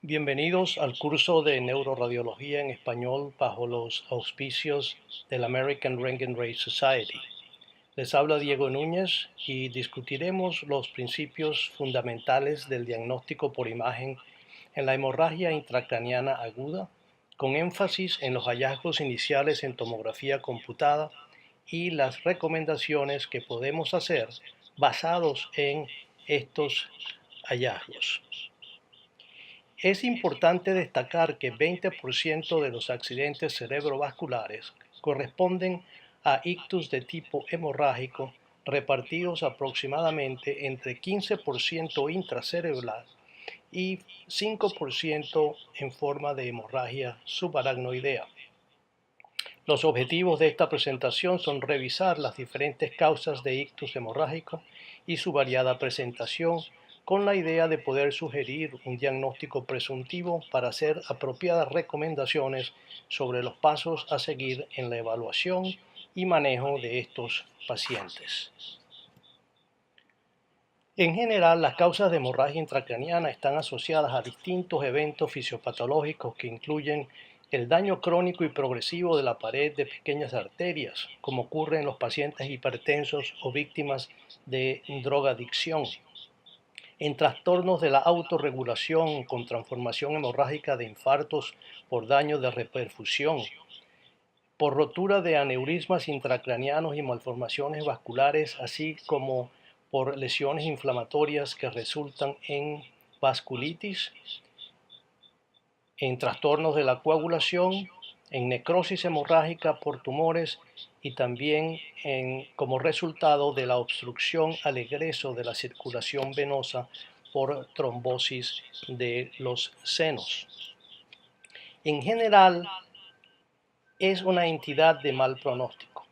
Bienvenidos al curso de Neuroradiología en español bajo los auspicios del American Ring Ray Society. Les habla Diego Núñez y discutiremos los principios fundamentales del diagnóstico por imagen en la hemorragia intracraniana aguda, con énfasis en los hallazgos iniciales en tomografía computada y las recomendaciones que podemos hacer basados en estos hallazgos. Es importante destacar que 20% de los accidentes cerebrovasculares corresponden a ictus de tipo hemorrágico repartidos aproximadamente entre 15% intracerebral y 5% en forma de hemorragia subaracnoidea. Los objetivos de esta presentación son revisar las diferentes causas de ictus hemorrágico y su variada presentación, con la idea de poder sugerir un diagnóstico presuntivo para hacer apropiadas recomendaciones sobre los pasos a seguir en la evaluación y manejo de estos pacientes. En general, las causas de hemorragia intracraniana están asociadas a distintos eventos fisiopatológicos que incluyen el daño crónico y progresivo de la pared de pequeñas arterias, como ocurre en los pacientes hipertensos o víctimas de drogadicción, en trastornos de la autorregulación con transformación hemorrágica de infartos por daño de reperfusión, por rotura de aneurismas intracranianos y malformaciones vasculares, así como por lesiones inflamatorias que resultan en vasculitis, en trastornos de la coagulación, en necrosis hemorrágica por tumores y también como resultado de la obstrucción al egreso de la circulación venosa por trombosis de los senos. En general, es una entidad de mal pronóstico.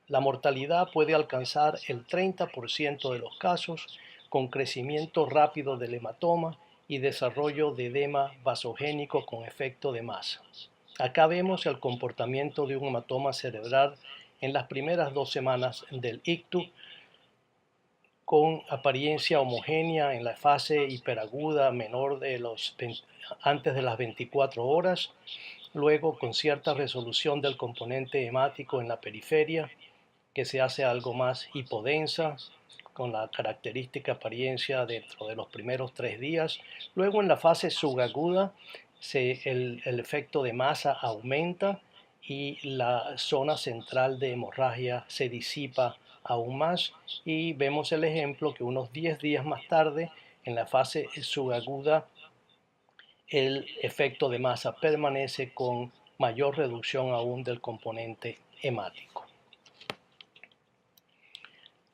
La mortalidad puede alcanzar el 30% de los casos, con crecimiento rápido del hematoma y desarrollo de edema vasogénico con efecto de masa. Acá vemos el comportamiento de un hematoma cerebral en las primeras 2 semanas del ictus, con apariencia homogénea en la fase hiperaguda menor de antes de las 24 horas, luego con cierta resolución del componente hemático en la periferia, que se hace algo más hipodensa, con la característica apariencia dentro de los primeros 3 días. Luego en la fase subaguda el efecto de masa aumenta y la zona central de hemorragia se disipa aún más, y vemos el ejemplo que unos 10 días más tarde, en la fase subaguda, el efecto de masa permanece con mayor reducción aún del componente hemático.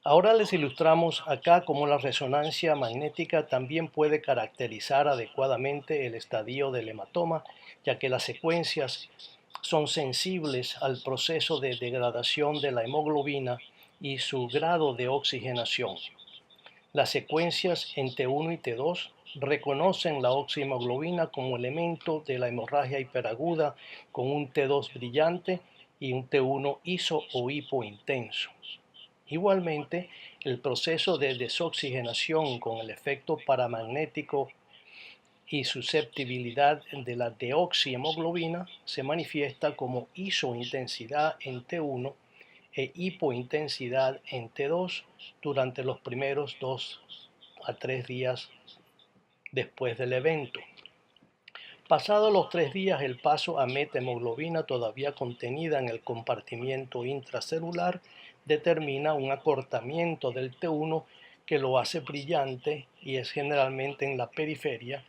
Ahora les ilustramos acá cómo la resonancia magnética también puede caracterizar adecuadamente el estadio del hematoma, ya que las secuencias son sensibles al proceso de degradación de la hemoglobina y su grado de oxigenación. Las secuencias en T1 y T2 reconocen la oxihemoglobina como elemento de la hemorragia hiperaguda con un T2 brillante y un T1 iso o hipointenso. Igualmente, el proceso de desoxigenación con el efecto paramagnético y susceptibilidad de la deoxihemoglobina se manifiesta como isointensidad en T1 e hipointensidad en T2 durante los primeros 2 a 3 días después del evento. Pasados los 3 días, el paso a metahemoglobina todavía contenida en el compartimiento intracelular determina un acortamiento del T1 que lo hace brillante y es generalmente en la periferia,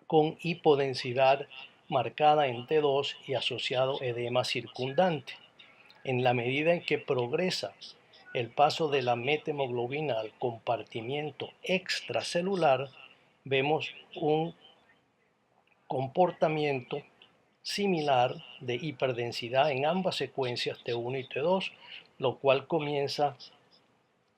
con hipodensidad marcada en T2 y asociado edema circundante. En la medida en que progresa el paso de la metahemoglobina al compartimiento extracelular, vemos un comportamiento similar de hiperdensidad en ambas secuencias T1 y T2, lo cual comienza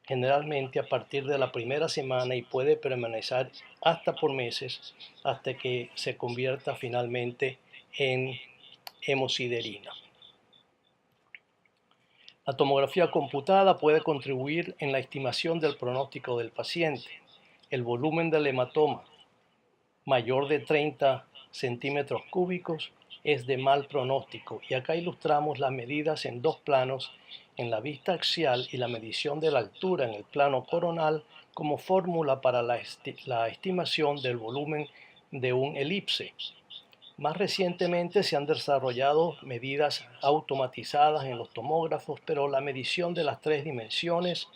generalmente a partir de la primera semana y puede permanecer hasta por meses, hasta que se convierta finalmente en hemosiderina. La tomografía computada puede contribuir en la estimación del pronóstico del paciente. El volumen del hematoma mayor de 30 centímetros cúbicos es de mal pronóstico, y acá ilustramos las medidas en dos planos, en la vista axial y la medición de la altura en el plano coronal, como fórmula para la estimación del volumen de un elipse. Más recientemente se han desarrollado medidas automatizadas en los tomógrafos, pero la medición de las tres dimensiones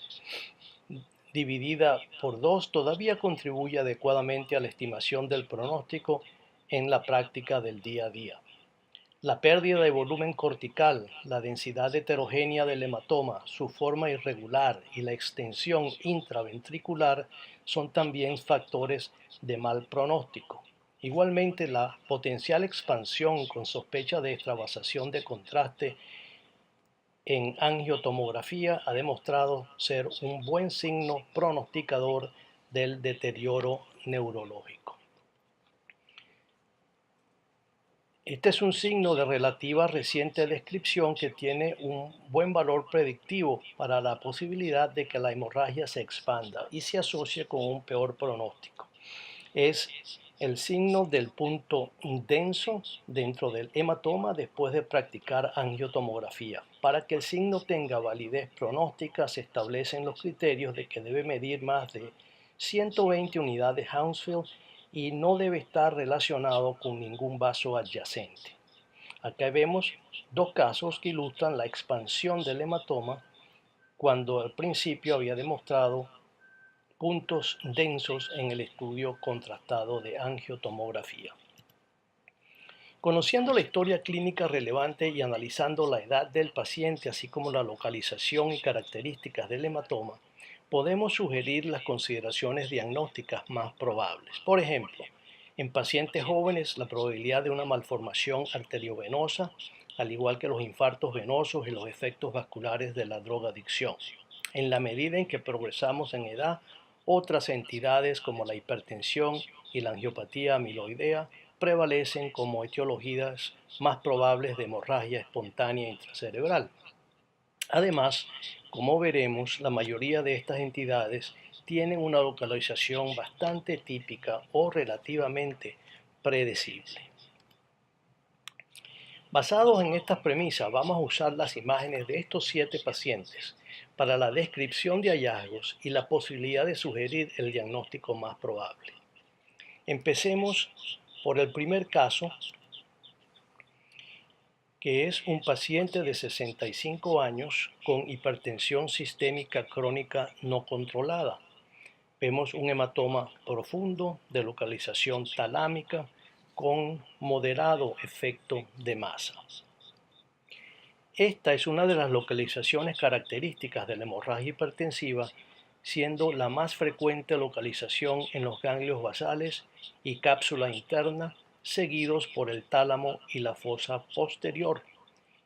dividida por 2 todavía contribuye adecuadamente a la estimación del pronóstico en la práctica del día a día. La pérdida de volumen cortical, la densidad heterogénea del hematoma, su forma irregular y la extensión intraventricular son también factores de mal pronóstico. Igualmente, la potencial expansión con sospecha de extravasación de contraste en angiotomografía ha demostrado ser un buen signo pronosticador del deterioro neurológico. Este es un signo de relativa reciente descripción que tiene un buen valor predictivo para la posibilidad de que la hemorragia se expanda y se asocie con un peor pronóstico. Es el signo del punto denso dentro del hematoma después de practicar angiotomografía. Para que el signo tenga validez pronóstica, se establecen los criterios de que debe medir más de 120 unidades Hounsfield y no debe estar relacionado con ningún vaso adyacente. Acá vemos dos casos que ilustran la expansión del hematoma cuando al principio había demostrado puntos densos en el estudio contrastado de angiotomografía. Conociendo la historia clínica relevante y analizando la edad del paciente, así como la localización y características del hematoma, podemos sugerir las consideraciones diagnósticas más probables. Por ejemplo, en pacientes jóvenes, la probabilidad de una malformación arteriovenosa, al igual que los infartos venosos y los efectos vasculares de la drogadicción. En la medida en que progresamos en edad, otras entidades como la hipertensión y la angiopatía amiloidea prevalecen como etiologías más probables de hemorragia espontánea intracerebral. Además, como veremos, la mayoría de estas entidades tienen una localización bastante típica o relativamente predecible. Basados en estas premisas, vamos a usar las imágenes de estos 7 pacientes para la descripción de hallazgos y la posibilidad de sugerir el diagnóstico más probable. Empecemos por el primer caso, que es un paciente de 65 años con hipertensión sistémica crónica no controlada. Vemos un hematoma profundo de localización talámica con moderado efecto de masa. Esta es una de las localizaciones características de la hemorragia hipertensiva, siendo la más frecuente localización en los ganglios basales y cápsula interna, seguidos por el tálamo y la fosa posterior,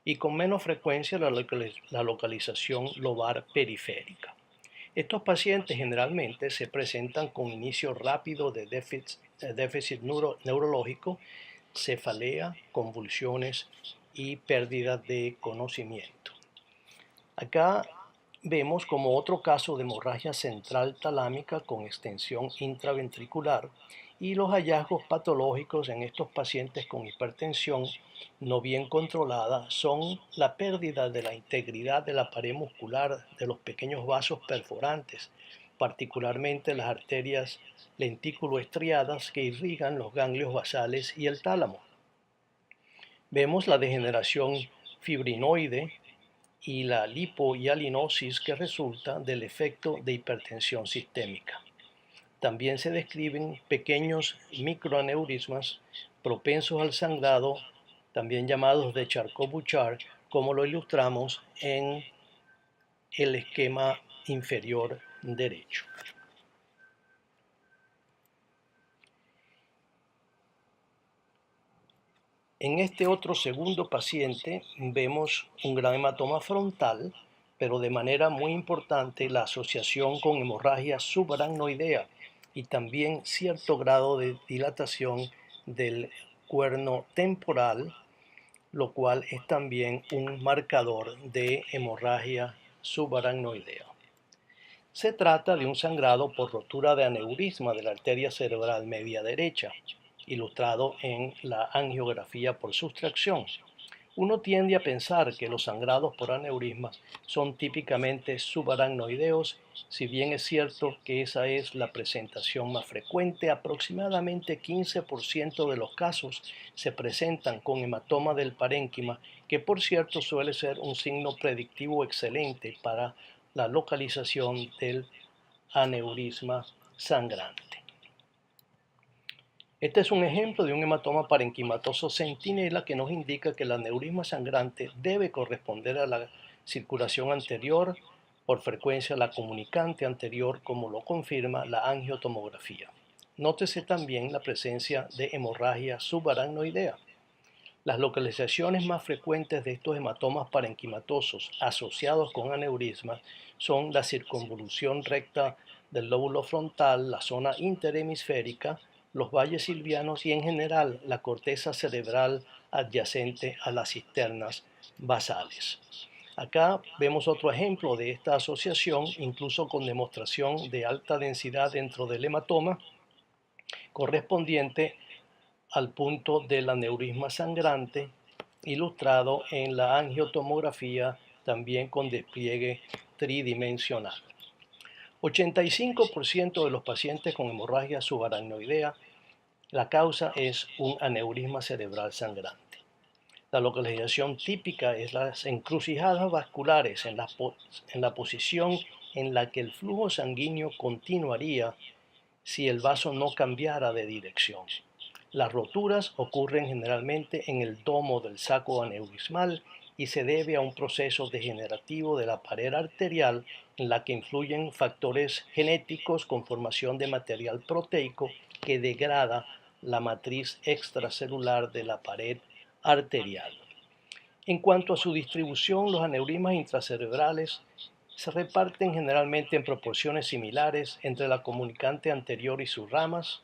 y con menos frecuencia la localización lobar periférica. Estos pacientes generalmente se presentan con inicio rápido de déficit neurológico, cefalea, convulsiones y pérdida de conocimiento. Acá vemos como otro caso de hemorragia central talámica con extensión intraventricular, y los hallazgos patológicos en estos pacientes con hipertensión no bien controlada son la pérdida de la integridad de la pared muscular de los pequeños vasos perforantes, particularmente las arterias lentículo-estriadas que irrigan los ganglios basales y el tálamo. Vemos la degeneración fibrinoide y la lipohialinosis que resulta del efecto de hipertensión sistémica. También se describen pequeños microaneurismas propensos al sangrado, también llamados de Charcot-Bouchard, como lo ilustramos en el esquema inferior derecho. En este otro segundo paciente vemos un gran hematoma frontal, pero de manera muy importante la asociación con hemorragia subaracnoidea y también cierto grado de dilatación del cuerno temporal, lo cual es también un marcador de hemorragia subaracnoidea. Se trata de un sangrado por rotura de aneurisma de la arteria cerebral media derecha. ilustrado en la angiografía por sustracción. Uno tiende a pensar que los sangrados por aneurismas son típicamente subaracnoideos, si bien es cierto que esa es la presentación más frecuente. Aproximadamente 15% de los casos se presentan con hematoma del parénquima, que por cierto suele ser un signo predictivo excelente para la localización del aneurisma sangrante. Este es un ejemplo de un hematoma parenquimatoso centinela que nos indica que el aneurisma sangrante debe corresponder a la circulación anterior, por frecuencia la comunicante anterior, como lo confirma la angiotomografía. Nótese también la presencia de hemorragia subaracnoidea. Las localizaciones más frecuentes de estos hematomas parenquimatosos asociados con aneurismas son la circunvolución recta del lóbulo frontal, la zona interhemisférica, los valles silvianos y en general la corteza cerebral adyacente a las cisternas basales. Acá vemos otro ejemplo de esta asociación, incluso con demostración de alta densidad dentro del hematoma, correspondiente al punto del aneurisma sangrante, ilustrado en la angiotomografía, también con despliegue tridimensional. 85% de los pacientes con hemorragia subaracnoidea, la causa es un aneurisma cerebral sangrante. La localización típica es las encrucijadas vasculares en la posición en la que el flujo sanguíneo continuaría si el vaso no cambiara de dirección. Las roturas ocurren generalmente en el domo del saco aneurismal y se debe a un proceso degenerativo de la pared arterial en la que influyen factores genéticos con formación de material proteico que degrada la matriz extracelular de la pared arterial. En cuanto a su distribución, los aneurismas intracerebrales se reparten generalmente en proporciones similares entre la comunicante anterior y sus ramas,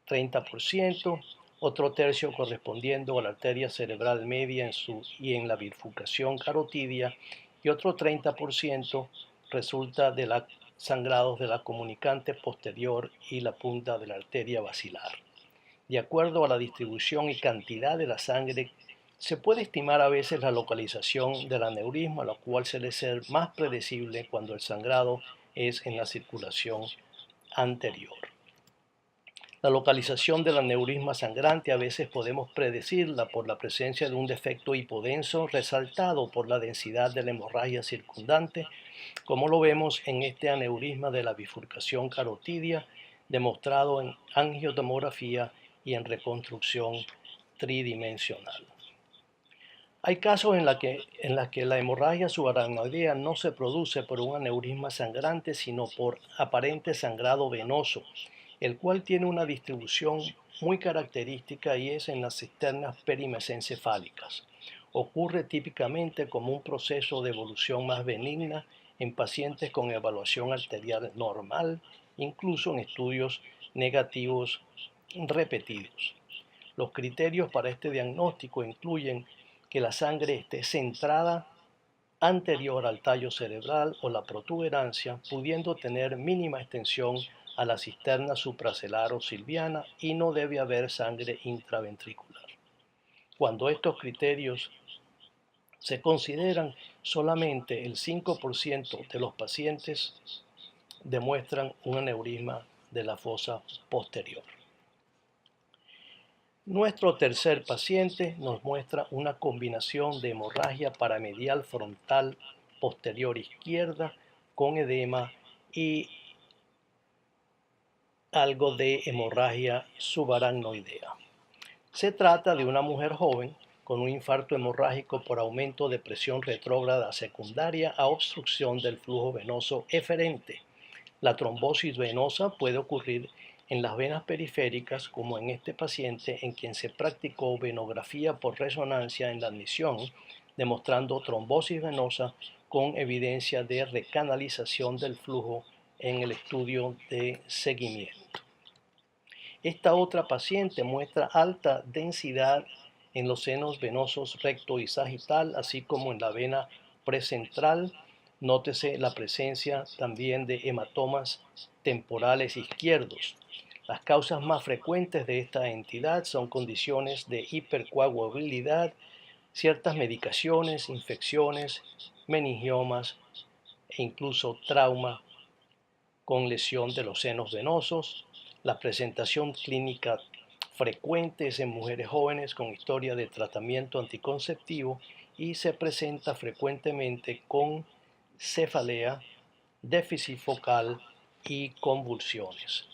30%, otro tercio correspondiendo a la arteria cerebral media y en la bifurcación carotidia, y otro 30% resulta de los sangrados de la comunicante posterior y la punta de la arteria basilar. De acuerdo a la distribución y cantidad de la sangre, se puede estimar a veces la localización del aneurisma, lo cual suele ser más predecible cuando el sangrado es en la circulación anterior. La localización del aneurisma sangrante a veces podemos predecirla por la presencia de un defecto hipodenso resaltado por la densidad de la hemorragia circundante, como lo vemos en este aneurisma de la bifurcación carotidia, demostrado en angiotomografía y en reconstrucción tridimensional. Hay casos en los que la hemorragia subaracnoidea no se produce por un aneurisma sangrante, sino por aparente sangrado venoso, el cual tiene una distribución muy característica y es en las cisternas perimesencefálicas. Ocurre típicamente como un proceso de evolución más benigna en pacientes con evaluación arterial normal, incluso en estudios negativos repetidos. Los criterios para este diagnóstico incluyen que la sangre esté centrada anterior al tallo cerebral o la protuberancia, pudiendo tener mínima extensión a la cisterna supracelar o silviana, y no debe haber sangre intraventricular. Cuando estos criterios se consideran, solamente el 5% de los pacientes demuestran un aneurisma de la fosa posterior. Nuestro tercer paciente nos muestra una combinación de hemorragia paramedial frontal posterior izquierda con edema y algo de hemorragia subaracnoidea. Se trata de una mujer joven con un infarto hemorrágico por aumento de presión retrógrada secundaria a obstrucción del flujo venoso eferente. La trombosis venosa puede ocurrir en las venas periféricas, como en este paciente en quien se practicó venografía por resonancia en la admisión, demostrando trombosis venosa con evidencia de recanalización del flujo en el estudio de seguimiento. Esta otra paciente muestra alta densidad en los senos venosos recto y sagital, así como en la vena precentral. Nótese la presencia también de hematomas temporales izquierdos. Las causas más frecuentes de esta entidad son condiciones de hipercoagulabilidad, ciertas medicaciones, infecciones, meningiomas e incluso trauma con lesión de los senos venosos. La presentación clínica frecuente es en mujeres jóvenes con historia de tratamiento anticonceptivo y se presenta frecuentemente con cefalea, déficit focal y convulsiones.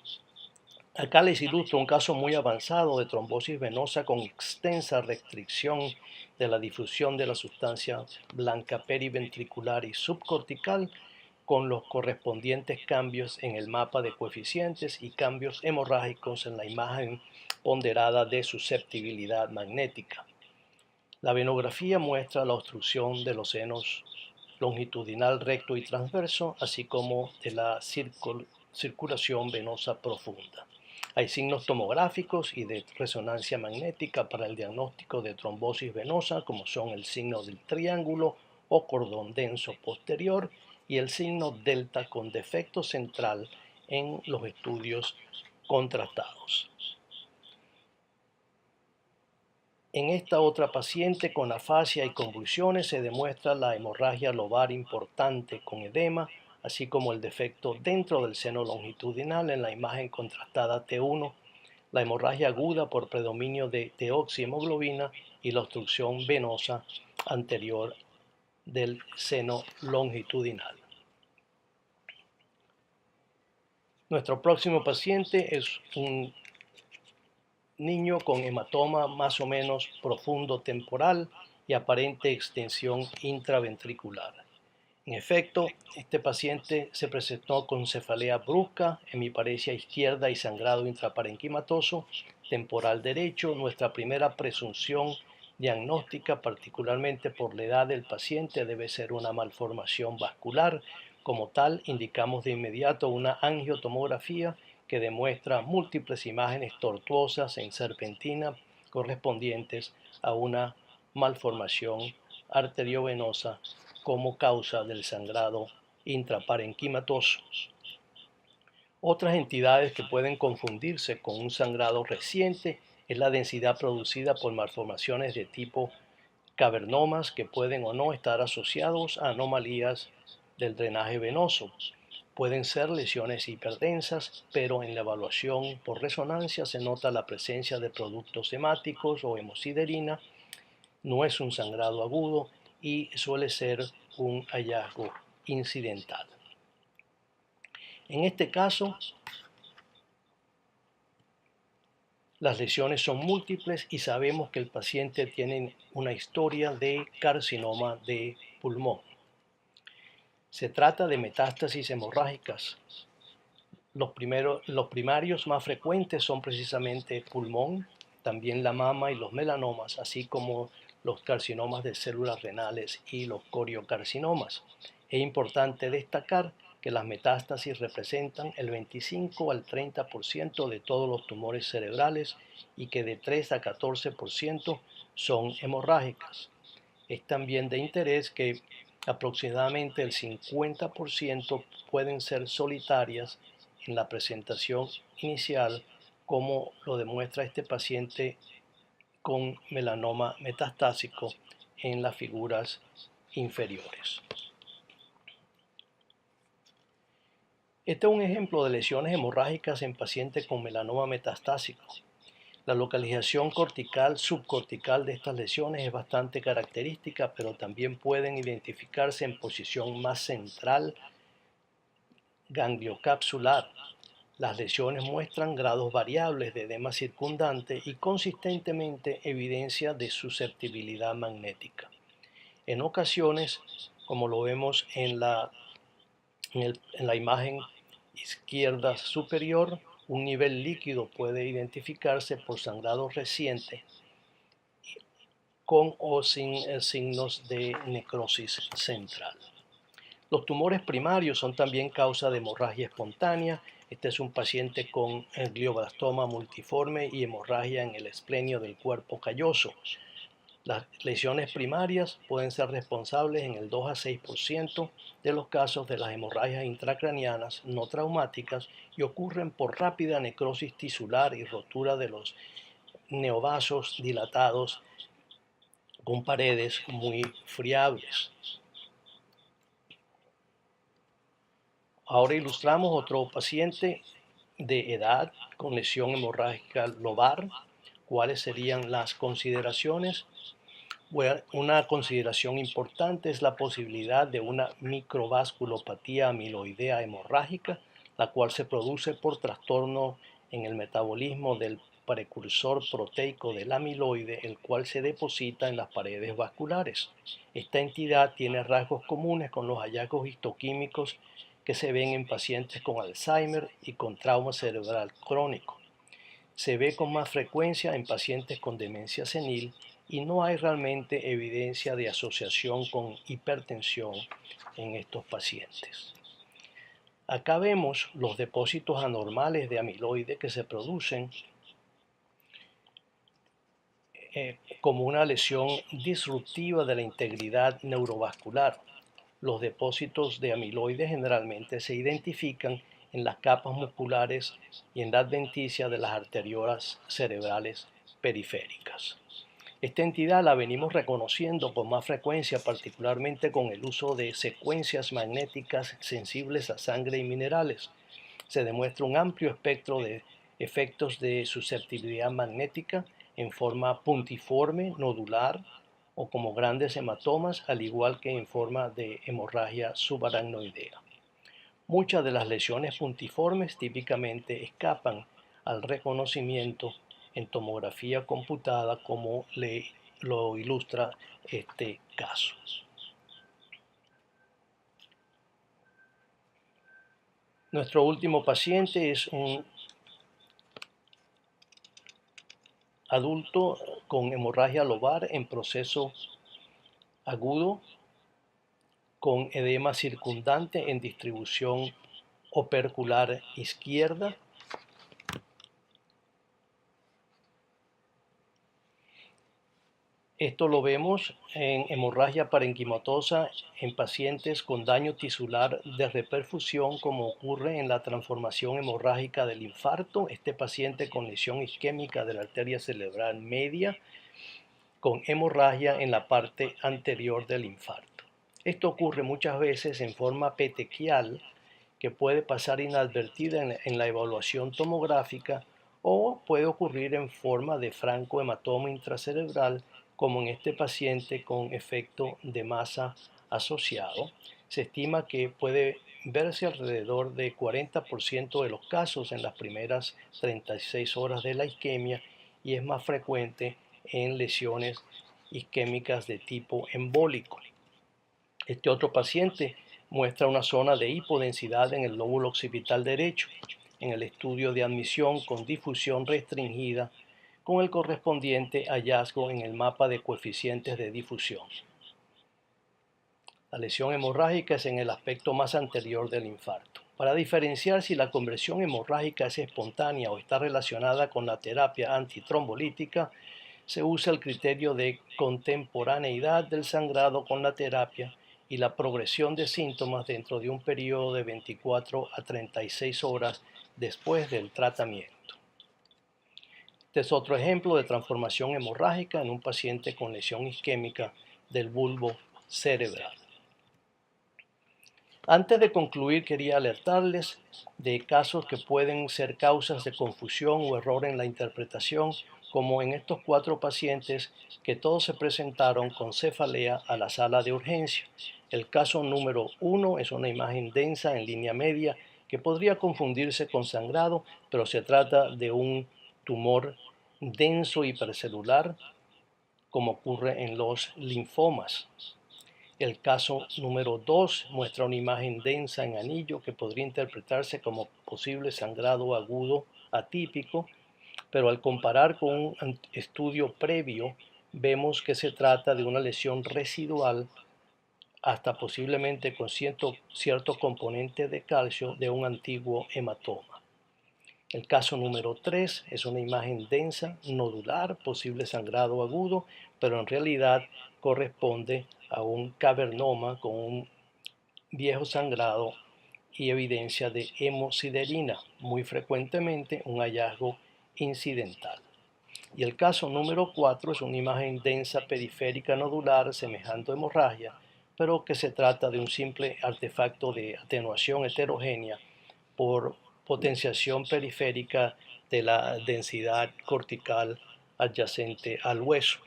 Acá les ilustro un caso muy avanzado de trombosis venosa con extensa restricción de la difusión de la sustancia blanca periventricular y subcortical, con los correspondientes cambios en el mapa de coeficientes y cambios hemorrágicos en la imagen ponderada de susceptibilidad magnética. La venografía muestra la obstrucción de los senos longitudinal, recto y transverso, así como de la circulación venosa profunda. Hay signos tomográficos y de resonancia magnética para el diagnóstico de trombosis venosa, como son el signo del triángulo o cordón denso posterior y el signo delta con defecto central en los estudios contrastados. En esta otra paciente con afasia y convulsiones se demuestra la hemorragia lobar importante con edema, así como el defecto dentro del seno longitudinal en la imagen contrastada T1, la hemorragia aguda por predominio de deoxihemoglobina y la obstrucción venosa anterior del seno longitudinal. Nuestro próximo paciente es un niño con hematoma más o menos profundo temporal y aparente extensión intraventricular. En efecto, este paciente se presentó con cefalea brusca, hemiparesia izquierda y sangrado intraparenquimatoso temporal derecho. Nuestra primera presunción diagnóstica, particularmente por la edad del paciente, debe ser una malformación vascular. Como tal, indicamos de inmediato una angiotomografía que demuestra múltiples imágenes tortuosas en serpentina correspondientes a una malformación arteriovenosa como causa del sangrado intraparenquimatoso. Otras entidades que pueden confundirse con un sangrado reciente es la densidad producida por malformaciones de tipo cavernomas que pueden o no estar asociados a anomalías del drenaje venoso. Pueden ser lesiones hiperdensas, pero en la evaluación por resonancia se nota la presencia de productos hemáticos o hemosiderina. No es un sangrado agudo y suele ser un hallazgo incidental. En este caso, las lesiones son múltiples y sabemos que el paciente tiene una historia de carcinoma de pulmón. Se trata de metástasis hemorrágicas. Los primarios más frecuentes son precisamente pulmón, también la mama y los melanomas, así como los carcinomas de células renales y los coriocarcinomas. Es importante destacar que las metástasis representan el 25 al 30% de todos los tumores cerebrales y que de 3 a 14% son hemorrágicas. Es también de interés que aproximadamente el 50% pueden ser solitarias en la presentación inicial, como lo demuestra este paciente con melanoma metastásico en las figuras inferiores. Este es un ejemplo de lesiones hemorrágicas en pacientes con melanoma metastásico. La localización cortical, subcortical de estas lesiones es bastante característica, pero también pueden identificarse en posición más central, gangliocapsular. Las lesiones muestran grados variables de edema circundante y consistentemente evidencia de susceptibilidad magnética. En ocasiones, como lo vemos en la imagen izquierda superior, un nivel líquido puede identificarse por sangrado reciente con o sin signos de necrosis central. Los tumores primarios son también causa de hemorragia espontánea. Este es un paciente con glioblastoma multiforme y hemorragia en el esplenio del cuerpo calloso. Las lesiones primarias pueden ser responsables en el 2 a 6% de los casos de las hemorragias intracraneanas no traumáticas y ocurren por rápida necrosis tisular y rotura de los neovasos dilatados con paredes muy friables. Ahora ilustramos otro paciente de edad con lesión hemorrágica lobar. ¿Cuáles serían las consideraciones? Bueno, una consideración importante es la posibilidad de una microvasculopatía amiloidea hemorrágica, la cual se produce por trastorno en el metabolismo del precursor proteico del amiloide, el cual se deposita en las paredes vasculares. Esta entidad tiene rasgos comunes con los hallazgos histoquímicos que se ven en pacientes con Alzheimer y con trauma cerebral crónico. Se ve con más frecuencia en pacientes con demencia senil y no hay realmente evidencia de asociación con hipertensión en estos pacientes. Acá vemos los depósitos anormales de amiloide que se producen como una lesión disruptiva de la integridad neurovascular. Los depósitos de amiloide generalmente se identifican en las capas musculares y en la adventicia de las arteriolas cerebrales periféricas. Esta entidad la venimos reconociendo con más frecuencia, particularmente con el uso de secuencias magnéticas sensibles a sangre y minerales. Se demuestra un amplio espectro de efectos de susceptibilidad magnética en forma puntiforme, nodular o como grandes hematomas, al igual que en forma de hemorragia subaracnoidea. Muchas de las lesiones puntiformes típicamente escapan al reconocimiento en tomografía computada, como lo ilustra este caso. Nuestro último paciente es un adulto con hemorragia lobar en proceso agudo con edema circundante en distribución opercular izquierda. Esto lo vemos en hemorragia parenquimatosa en pacientes con daño tisular de reperfusión, como ocurre en la transformación hemorrágica del infarto. Este paciente con lesión isquémica de la arteria cerebral media con hemorragia en la parte anterior del infarto. Esto ocurre muchas veces en forma petequial, que puede pasar inadvertida en la evaluación tomográfica, o puede ocurrir en forma de francohematoma intracerebral, como en este paciente con efecto de masa asociado. Se estima que puede verse alrededor de 40% de los casos en las primeras 36 horas de la isquemia, y es más frecuente en lesiones isquémicas de tipo embólico. Este otro paciente muestra una zona de hipodensidad en el lóbulo occipital derecho en el estudio de admisión con difusión restringida, con el correspondiente hallazgo en el mapa de coeficientes de difusión. La lesión hemorrágica es en el aspecto más anterior del infarto. Para diferenciar si la conversión hemorrágica es espontánea o está relacionada con la terapia antitrombolítica, se usa el criterio de contemporaneidad del sangrado con la terapia y la progresión de síntomas dentro de un periodo de 24 a 36 horas después del tratamiento. Este es otro ejemplo de transformación hemorrágica en un paciente con lesión isquémica del bulbo cerebral. Antes de concluir, quería alertarles de casos que pueden ser causas de confusión o error en la interpretación, como en estos 4 pacientes que todos se presentaron con cefalea a la sala de urgencia. El caso número 1 es una imagen densa en línea media que podría confundirse con sangrado, pero se trata de un tumor denso hipercelular, como ocurre en los linfomas. El caso número 2 muestra una imagen densa en anillo que podría interpretarse como posible sangrado agudo atípico, pero al comparar con un estudio previo, vemos que se trata de una lesión residual, hasta posiblemente con cierto componente de calcio, de un antiguo hematoma. El caso número 3 es una imagen densa, nodular, posible sangrado agudo, pero en realidad corresponde a un cavernoma con un viejo sangrado y evidencia de hemosiderina, muy frecuentemente un hallazgo incidental. Y el caso número 4 es una imagen densa periférica nodular semejante a hemorragia, pero que se trata de un simple artefacto de atenuación heterogénea por potenciación periférica de la densidad cortical adyacente al hueso.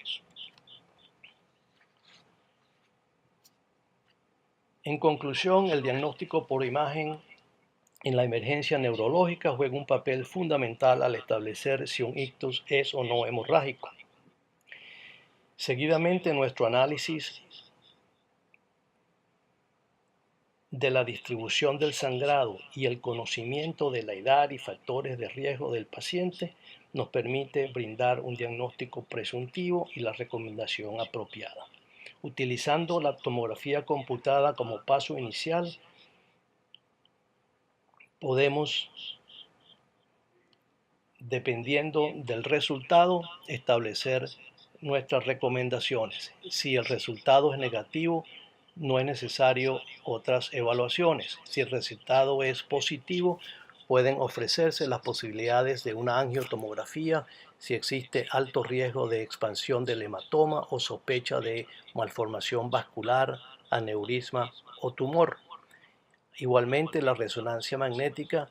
En conclusión, el diagnóstico por imagen en la emergencia neurológica juega un papel fundamental al establecer si un ictus es o no hemorrágico. Seguidamente, nuestro análisis de la distribución del sangrado y el conocimiento de la edad y factores de riesgo del paciente nos permite brindar un diagnóstico presuntivo y la recomendación apropiada. Utilizando la tomografía computada como paso inicial, podemos, dependiendo del resultado, establecer nuestras recomendaciones. Si el resultado es negativo, no es necesario otras evaluaciones. Si el resultado es positivo, pueden ofrecerse las posibilidades de una angiotomografía si existe alto riesgo de expansión del hematoma o sospecha de malformación vascular, aneurisma o tumor. Igualmente, la resonancia magnética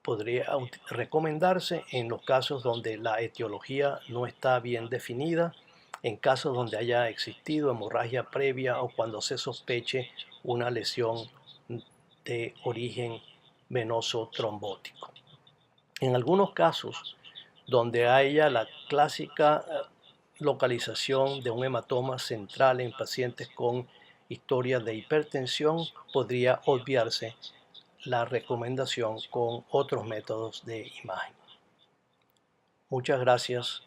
podría recomendarse en los casos donde la etiología no está bien definida, en casos donde haya existido hemorragia previa o cuando se sospeche una lesión de origen venoso trombótico. En algunos casos donde haya la clásica localización de un hematoma central en pacientes con historia de hipertensión, podría obviarse la recomendación con otros métodos de imagen. Muchas gracias.